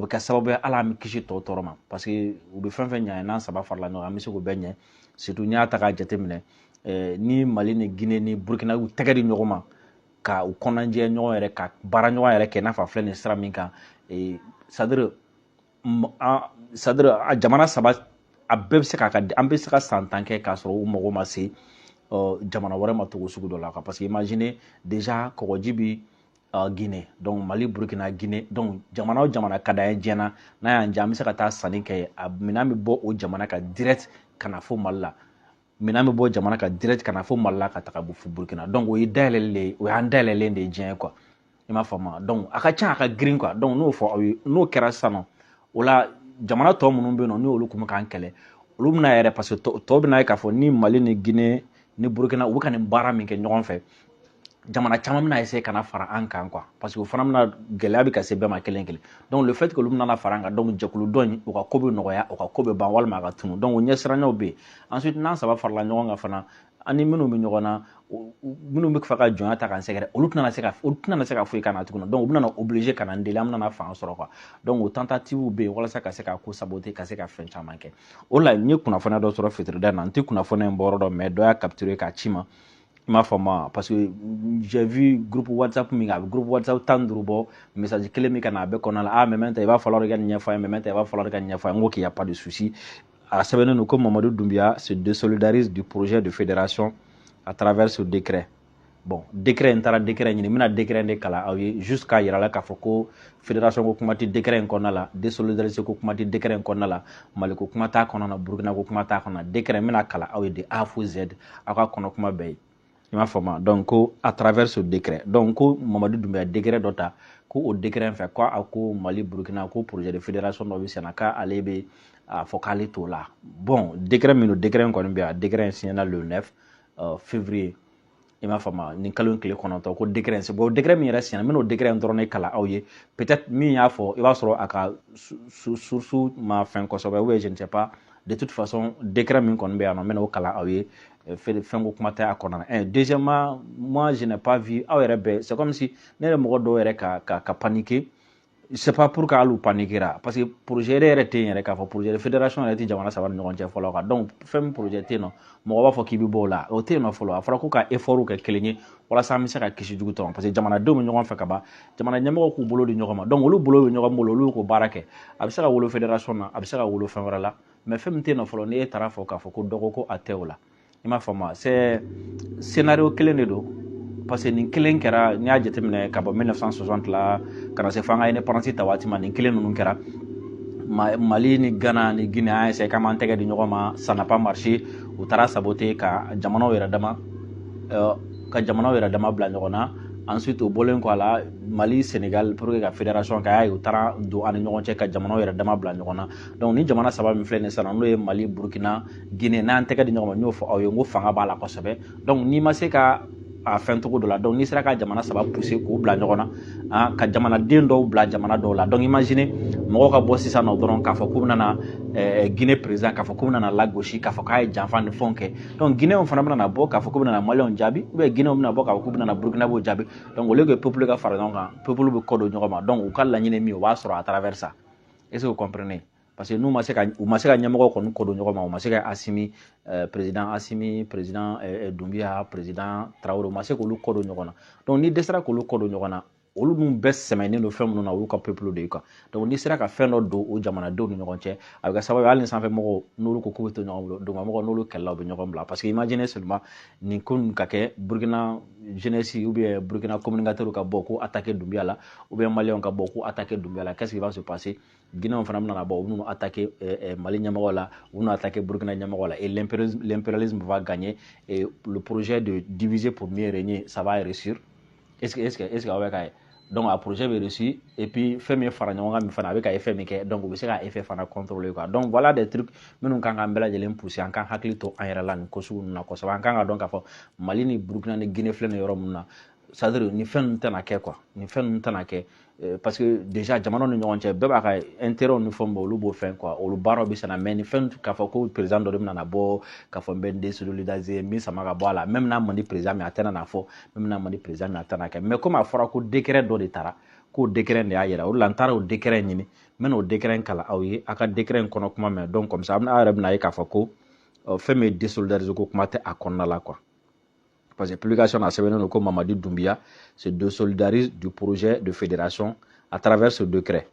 bɛ kɛ sababu ye ala mi kisi tɔw ma parce que u bɛ fɛn fɛn ɲa n'an saba farala ɲɔgɔn an bɛ se k'o bɛɛ ɲɛ surtout n'i y'a ta k'a jateminɛ ni Mali ni Guinée ni Burkina u tɛgɛ di ɲɔgɔn ma ka u kɔnɔnajɛ ɲɔgɔn yɛrɛ ka baara ɲɔgɔn yɛrɛ kɛ n'a fɔ a filɛ nin sira min kan c'est à dire a jamana saba a bɛɛ bɛ se ka an bɛ se ka san 10 kɛ k'a sɔrɔ u mago ma se jamana wɛrɛ ma togo sugu dɔ la parce que imaginez déjà kɔgɔji bi Guinée donc Mali Burkina Guinée donc jamana o jamana ka d'an ye diɲɛ na n'a y'an diya an bɛ se ka taa sanni kɛ a minɛn bɛ bɔ o jamana ka direct ka na fo Mali la minɛn bɛ bɔ jamana ka direct ka na fo Mali la ka taga fo Burkina donc o ye dayɛlɛlen o y'an dayɛlɛlen de ye diɲɛ quoi i m'a faamu donc a ka ca a ka girin quoi donc n'o fɔ aw ye n'o kɛra sisan nɔ o la jamana tɔ minnu bɛ yen nɔ ni olu kun bɛ k'an kɛlɛ olu bɛna yɛrɛ parce que tɔw bɛna ye k'a fɔ ni Mali ni Guinée ni Burkina u bɛ ka nin baara min kɛ ɲɔgɔn fɛ jamana caman bɛna essayer kana fara an kan quoi parce que o fana bɛna gɛlɛya bɛ ka se bɛɛ ma kelen kelen donc le fait que olu bɛna fara an kan donc jɛkulu dɔ in u ka ko bɛ nɔgɔya u ka ko bɛ ban walima a ka tunu donc o ɲɛsiranɲɛw bɛ yen ensuite n'an saba farala ɲɔgɔn kan fana ani minnu bɛ ɲɔgɔn na minnu bɛ fɛ ka jɔnya ta k'an sɛgɛrɛ olu tɛna se ka foyi kana tuguni donc u bɛna obligé ka na n deli an bɛna fanga sɔrɔ quoi donc o tentative bɛ yen walasa ka se ka ko saboter ka se ka fɛn caman kɛ o la n ye kunnafoniya dɔ sɔrɔ fitirida in na n tɛ kunnafoniya in bɔ yɔrɔ dɔn mais dɔ y'a capturer k'a ci ma i m'a faamu parce que j'ai vu groupe WhatsApp min a bɛ groupe WhatsApp 15 bɔ message kelen min ka na a bɛɛ kɔnɔna la mais maintenant il va falloir ka nin ɲɛfɔ an ye mais maintenant il va falloir ka nin ɲɛfɔ an ye n ko qu'il y a pas de souci a sɛbɛnnen don ko Mamadou Doumbia se désolidarise du projet de fédération à travers ce décret bon décret in taara décret ɲini n bɛna décret de kalan aw ye jusqu'à yira la k'a fɔ ko fédération ko kuma tɛ décret in kɔnɔna la désolidarisation ko kuma tɛ décret in kɔnɔna la Mali ko kuma t'a kɔnɔna Burkina ko kuma t'a kɔnɔna décret n bɛna kalan aw ye de A fo Z aw ka kɔnɔ kuma bɛɛ ye i m'a faamu donc ko à travers ce décret donc ko Mamadou Doumbia décret dɔ ta ko o décret in fɛ ko a ko Mali Burkina ko projet de fédération dɔ bɛ sen na k'ale bɛ a fɔ k'ale t'o la bon décret min don décret in kɔni bɛ yan décret in signé na le 9 février i m'a faamu nin kalo in tile kɔnɔntɔn ko décret in c'est bon décret min yɛrɛ signé na n bɛna o décret in dɔrɔn de kalan aw ye peut-être min y'a fɔ i b'a sɔrɔ a ka source ma fɛn kosɛbɛ ou bien je ne sais pas de toute façon décret min kɔni bɛ yan nɔ n bɛna o kalan aw ye fɛn ko kuma tɛ a kɔnɔna na deuxièmement moi je n'ai pas vu aw yɛrɛ bɛɛ c'est comme si ne yɛrɛ mɔgɔ dɔw yɛrɛ ka paniquer c'est pas pour qu'alu paniquera parce que projet yɛrɛ tɛ yen yɛrɛ k'a fɔ projet de fédération yɛrɛ tɛ jamana saba ni ɲɔgɔn cɛ fɔlɔ kan donc fɛn min projet tɛ yen nɔ mɔgɔ b'a fɔ k'i bɛ bɔ o la o tɛ yen nɔ fɔlɔ a fɔra ko ka effort kɛ kelen ye walasa an bɛ se ka kisi jugu tɔ ma parce que jamanadenw bɛ ɲɔgɔn fɛ ka ban jamana ɲɛmɔgɔ k'u bolo di ɲɔgɔn ma donc olu bolo bɛ ɲɔgɔn bolo olu y'o baara kɛ a bɛ se ka wolo fédération na a bɛ se ka wolo fɛn wɛrɛ la mais fɛn min tɛ yen nɔ fɔlɔ ni e taara fɔ k'a fɔ ko dɔ ko ko a tɛ o la i m'a faamu c'est scénario kelen de don parce que nin kelen kɛra n'i y'a jateminɛ ka bɔ 1960 la ka na se fo an ka indépendance ta waati ma nin kelen ninnu kɛra Mali ni Ghana ni Guinée an essayé k'an b'an tɛgɛ di ɲɔgɔn ma ça n'a pas marché u taara saboter ka jamanaw yɛrɛ dama bila ɲɔgɔn na ensuite o bɔlen kɔ a la Mali Sénégal pour que ka fédération kɛ a y'a ye u taara don an ni ɲɔgɔn cɛ ka jamanaw yɛrɛ dama bila ɲɔgɔn na donc ni jamana saba min filɛ nin sisan n'o ye Mali Burkina Guinée n'an tɛgɛ di ɲɔgɔn ma n y'o fɔ aw ye n ko fanga b'a la kosɛbɛ donc n'i ma se ka a fɛn togo dɔ la donc n'i sera ka jamana saba pousser k'u bila ɲɔgɔn na ka jamanaden dɔw bila jamana dɔw la donc imaginez mɔgɔw ka bɔ sisan nɔ dɔrɔn k'a fɔ k'u bɛna Guinée président k'a fɔ k'u bɛna lagosi k'a fɔ k'a ye janfa ni fɛnw kɛ donc Guinéenw fana bɛna bɔ k'a fɔ k'u bɛna Malienw jaabi ou bien Guinéenw bɛna bɔ k'a fɔ k'u bɛna Burkinabéw jaabi donc au lieu que peuple ka fara ɲɔgɔn kan peuple bɛ kɔ don ɲɔgɔn ma donc u ka laɲini min o b'a sɔrɔ à travers ça est-ce que vous comprenez parce que n'u ma se ka ɲɛmɔgɔ kɔni kɔ don ɲɔgɔn ma u ma se ka Assimi président Assimi président Doumbia président Traoré u ma se k'olu kɔ don ɲɔgɔn na donc ni dɛsɛra k'olu kɔ don ɲɔgɔn na olu dun bɛɛ sɛmɛnnen don fɛn minnu na olu ka peuple de ye quoi donc n'i sera ka fɛn dɔ don o jamanadenw ni ɲɔgɔn cɛ a bɛ kɛ sababu ye hali ni sanfɛmɔgɔw n'olu ko k'u bɛ to ɲɔgɔn bolo dugumamɔgɔw n'olu kɛlɛla u bɛ ɲɔgɔn bila parce que imaginez seulement nin ko ninnu ka kɛ Burkina jeunesse ou bien Burkina communicateurs ka bɔ ko attaquer Doumbia la ou bien Maliens ka bɔ ko attaquer Doumbia la qu'est-ce qui va se passer Guinéenw fana bɛna bɔ u bɛna attaquer Mali ɲɛmɔgɔ la u bɛna attaquer Burkina ɲɛmɔgɔ la et l'impérialisme va gagner et le projet de diviser pour mieux régner ça va réussir est-ce que aw bɛ k'a ye donc a projet bɛ réussi et puis fɛn min fara ɲɔgɔn kan min fana a bɛ ka effet min kɛ donc u bɛ se ka effet fana contrôler quoi donc voilà des trucs minnu kan k'an bɛɛ lajɛlen pousser an kan hakili to an yɛrɛ la nin ko sugu ninnu na kosɛbɛ an kan ka dɔn k'a fɔ Mali ni Burkina ni Guinée filɛ nin yɔrɔ minnu na c'est à dire nin fɛn ninnu tɛna kɛ quoi nin fɛn ninnu tɛna kɛ parce que déjà jamanaw ni ɲɔgɔn cɛ bɛɛ b'a ka intérêt ni fɛnw bɛ olu b'o fɛn quoi olu baaraw bɛ senna mais nin fɛn k'a fɔ ko président dɔ de bɛna bɔ k'a fɔ n bɛ n désolidariser min sama ka bɔ a la même n'a man di président mais a tɛna n'a fɔ même n'a man di président mais a tɛna kɛ mais comme a fɔra ko décret dɔ de taara k'o décret de y'a yira o de la n taara o décret ɲini n bɛna o décret kalan aw ye a ka décret in kɔnɔ kuma mɛn donc comme ça aw yɛrɛ bɛna ye k'a fɔ ko fɛn min ye désolidariser ko kuma tɛ a kɔnɔna la quoi parce que publication na sɛbɛnnen don ko Mamadi Doumbia se désolidarise du projet de fédération à travers ce décret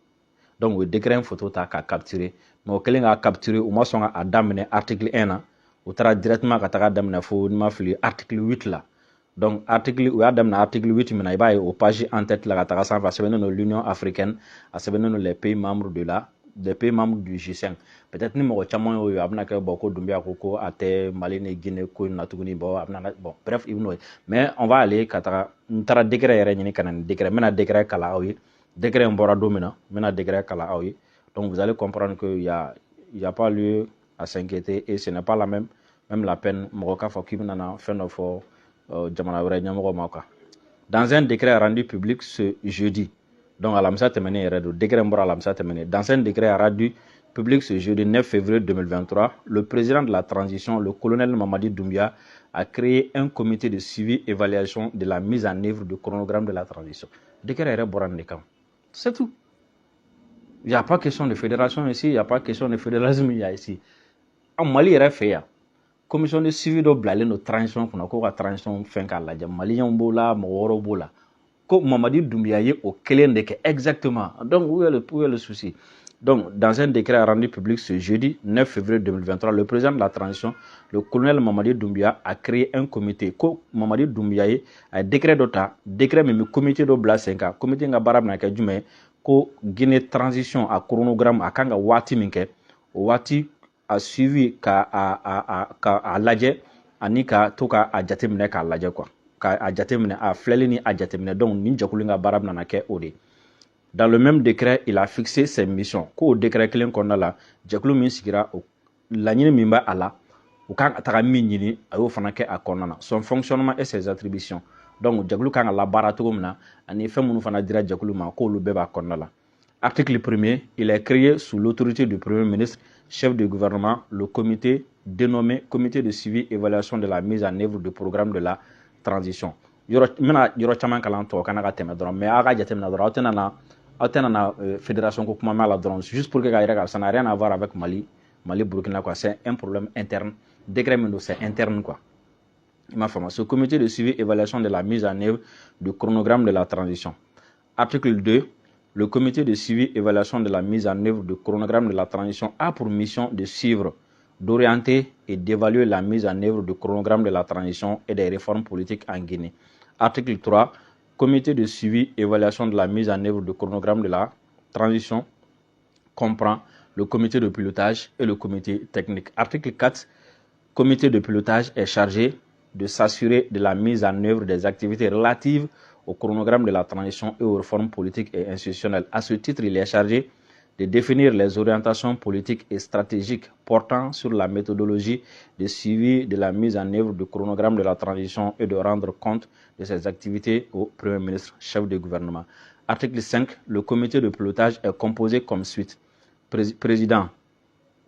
donc o décret in photo ta k'a capturer mais o kɛlen k'a capturer u ma sɔn k'a daminɛ article 1 na o taara directement ka taga daminɛ fo ni ma fili article 8 la donc article u y'a daminɛ article 8 min na i b'a ye o page en tête la ka taga sanfɛ a sɛbɛnnen don l'Union africaine a sɛbɛnnen don les pays membres du G5 peut-être ni mɔgɔ caman y'o ye a bɛna kɛ bon ko Doumbia ko a tɛ Mali ni Guinée ko in na tuguni bon a bɛna bon bref i bɛn'o ye mais on va aller ka taga n taara décret yɛrɛ ɲini ka na ni décret n bɛna décret kalan aw ye décret in bɔra don min na n bɛna décret kalan aw ye donc vous allez comprendre que y a pas lieu à s'inquiéter et ce n'est pas la même la peine mɔgɔ k'a fɔ k'i bɛna na fɛn dɔ fɔ jamana wɛrɛ ɲɛmɔgɔ ma quoi dans un décret rendu public ce jeudi donc alamisa tɛmɛnen yɛrɛ don décret in bɔra alamisa tɛmɛnen dans un décret rendu public ce jeudi 9 février 2023 le président de la transition le colonel Mamadi Doumbia a créé un comité de suivi et évaluation de la mise en œuvre du chronogramme de la transition décret yɛrɛ bɔra nin de kan c'est tout. Il n'y a pas question de fédération ici, il n'y a pas question de fédéralisme ici. En Mali yɛrɛ fɛ yan commission de suivi dɔ bilalen don transition kunna ko ka transition fɛn k'a lajɛ maliyɛnw b'o la mɔgɔ wɛrɛw b'o la ko Mamadi Doumbia ye o kelen de kɛ exactement donc où est le souci donc dans un décret rendu public ce jeudi 9 février 2023 le président de la transition le colonel Mamadi Doumbia a créé un comité ko Mamadi Doumbia ye a ye décret dɔ ta décret min bɛ comité dɔ bila sen kan comité in ka baara bɛna kɛ jumɛn ye ko Guinée transition a chronogramme a kan ka waati min kɛ o waati a suivi k'a lajɛ ani ka to k'a jateminɛ k'a lajɛ quoi k'a jateminɛ a filɛli ni a jateminɛ donc nin jɛkulu in ka baara bɛna kɛ o de dans le même décret il a fixé ses missions ko o décret kelen kɔnɔna la jɛkulu min sigira o laɲini min b'a a la u kan ka taga min ɲini a y'o fana kɛ a kɔnɔna na son fonctionnement et ses attributions donc jɛkulu kan ka labaara cogo min na ani fɛn minnu fana dira jɛkulu ma k'olu bɛɛ b'a kɔnɔna la article 1er il est créé sous l'autorité du premier ministre chef du gouvernement le comité dénommé comité de suivi et évaluation de la mise en œuvre du programme de la transition n bɛna yɔrɔ caman kalan tɔ kana ka tɛmɛ dɔrɔn mais aw ka jateminɛ dɔrɔn aw tɛna na fédération ko kuma mɛn a la dɔrɔn juste pour que k'a yira k'a ça n'a rien à voir avec Mali Burkina quoi c'est un problème interne décret min don c'est interne quoi il m'a faamu ce comité de suivi et évaluation de la mise en œuvre du chronogramme de la transition article 2 le comité de suivi et évaluation de la mise en œuvre du chronogramme de la transition a pour mission de suivre, d'orienter et d'évaluer la mise en œuvre du chronogramme de la transition et des réformes politiques en Guinée. Article 3. Comité de suivi et évaluation de la mise en œuvre du chronogramme de la transition comprend le comité de pilotage et le comité technique. Article 4. Comité de pilotage est chargé de s'assurer de la mise en œuvre des activités relatives au chronogramme de la transition et aux réformes politiques et institutionnelles. À ce titre, il est chargé de définir les orientations politiques et stratégiques portant sur la méthodologie de suivi de la mise en œuvre du chronogramme de la transition et de rendre compte de ces activités au Premier ministre, chef du gouvernement. Article 5. Le comité de pilotage est composé comme suit. Président,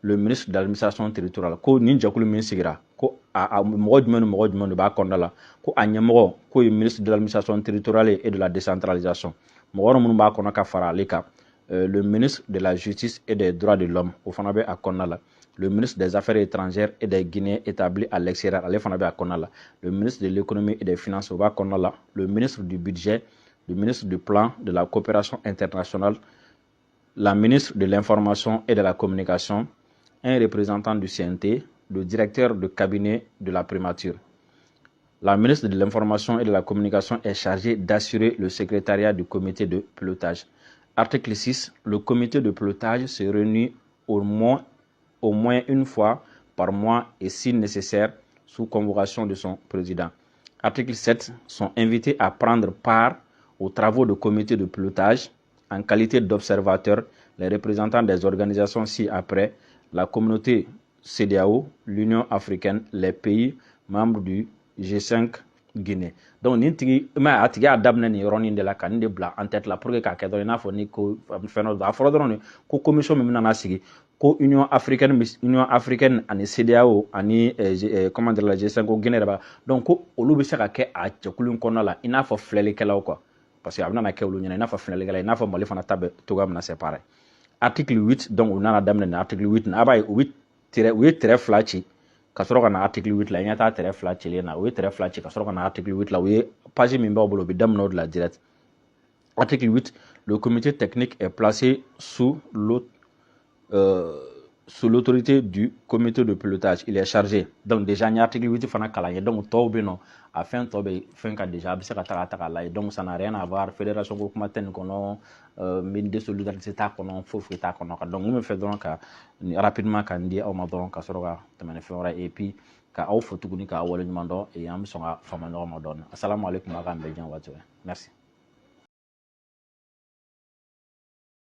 le ministre de l'administration territoriale, ko nin jɛkulu min sigira ko a mɔgɔ jumɛn de b'a kɔnɔna la ko a ɲɛmɔgɔ ko ye ministre de l'administration territoriale et de la décentralisation mɔgɔ minnu b'a kɔnɔ ka fara ale kan le ministre de la justice et des droits de l'homme o fana bɛ a kɔnɔna la le ministre des affaires étrangères et des Guinéens établis à l'extérieur ale fana bɛ a kɔnɔna la le ministre de l'économie et des finances o b'a kɔnɔna la le ministre du budget le ministre du plan de la coopération internationale la ministre de l'information et de la communication un représentant du CNT, le directeur de cabinet de la primature. La ministre de l'Information et de la Communication est chargée d'assurer le secrétariat du comité de pilotage. Article 6. Le comité de pilotage se réunit au moins une fois par mois et si nécessaire sous convocation de son président. Article 7. Sont invités à prendre part aux travaux du comité de pilotage en qualité d'observateurs les représentants des organisations ci-après la communauté CEDEAO, l'Union africaine, les pays membres du G5 Guinée. Donc, ni tigi ma atigi a daminɛ nin yɔrɔnin de la ka nin de bila en tête la pour que k'a kɛ dɔrɔn i n'a fɔ ni ko fɛn dɔ a fɔra dɔrɔn ko commission min bɛna sigi ko Union africaine ani CEDEAO ani comment dire la G5 Guinée yɛrɛ b'a donc ko olu bɛ se ka kɛ a jɛkulu in kɔnɔna la i n'a fɔ filɛlikɛlaw quoi parce que a bɛna kɛ olu ɲɛna i n'a fɔ finɛlikɛla i n'a fɔ Mali fana ta bɛ togoya min na c'est pareil. Article 8 donc u nana daminɛ ni article 8 na a b'a ye u ye tɛrɛ fila ci ka sɔrɔ ka na article 8 la i ɲɛ t'a tɛrɛ fila cilen na u ye tɛrɛ fila ci ka sɔrɔ ka na article 8 la u ye page min b'aw bolo u bɛ daminɛ o de la direct. Article 8, le comité technique est placé sous l'autorité du comité de pilotage. Il est chargé. Donc déjà, il y a article 8 fana kalan donc tɔw bɛ non a fɛn tɔ bɛ fɛn ka déjà a bɛ se ka taga taga la donc ça n'a rien à voir fédération ko kuma tɛ nin kɔnɔ ministre de solidarité t'a kɔnɔ foyi t'a kɔnɔ donc n bɛ fɛ dɔrɔn ka rapidement ka n di aw ma dɔrɔn ka sɔrɔ ka tɛmɛ ni fɛn wɛrɛ et puis ka aw fo tuguni k'a waleɲuman dɔn et an bɛ sɔn ka fama ɲɔgɔn ma dɔɔni. Assalamu alaikum a k'an bɛɛ diya waati merci.